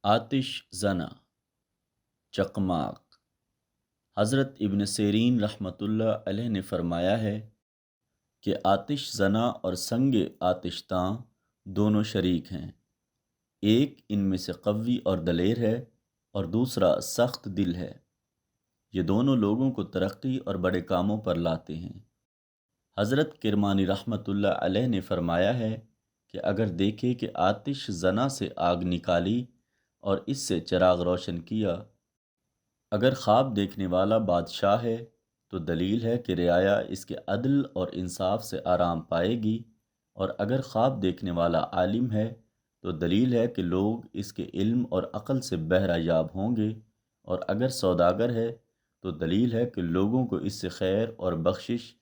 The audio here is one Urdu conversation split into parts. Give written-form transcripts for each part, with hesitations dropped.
آتش زنہ، چقماق۔ حضرت ابن سیرین رحمۃ اللہ علیہ نے فرمایا ہے کہ آتش زنہ اور سنگ آتش تاں دونوں شریک ہیں، ایک ان میں سے قوی اور دلیر ہے اور دوسرا سخت دل ہے۔ یہ دونوں لوگوں کو ترقی اور بڑے کاموں پر لاتے ہیں۔ حضرت کرمانی رحمۃ اللہ علیہ نے فرمایا ہے کہ اگر دیکھے کہ آتش زنہ سے آگ نکالی اور اس سے چراغ روشن کیا، اگر خواب دیکھنے والا بادشاہ ہے تو دلیل ہے کہ رعایا اس کے عدل اور انصاف سے آرام پائے گی، اور اگر خواب دیکھنے والا عالم ہے تو دلیل ہے کہ لوگ اس کے علم اور عقل سے بہرہ یاب ہوں گے، اور اگر سوداگر ہے تو دلیل ہے کہ لوگوں کو اس سے خیر اور بخشش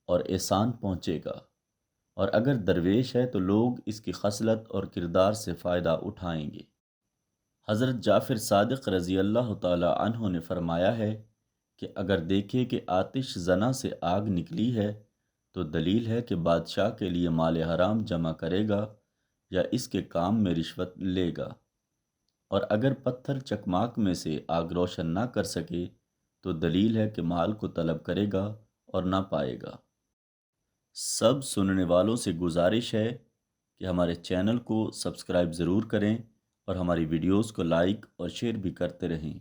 اور احسان پہنچے گا، اور اگر درویش ہے تو لوگ اس کی خصلت اور کردار سے فائدہ اٹھائیں گے۔ حضرت جعفر صادق رضی اللہ تعالی عنہ نے فرمایا ہے کہ اگر دیکھے کہ آتش زنہ سے آگ نکلی ہے تو دلیل ہے کہ بادشاہ کے لیے مال حرام جمع کرے گا یا اس کے کام میں رشوت لے گا، اور اگر پتھر چکماک میں سے آگ روشن نہ کر سکے تو دلیل ہے کہ مال کو طلب کرے گا اور نہ پائے گا۔ سب سننے والوں سے گزارش ہے کہ ہمارے چینل کو سبسکرائب ضرور کریں اور ہماری ویڈیوز کو لائک اور شیئر بھی کرتے رہیں۔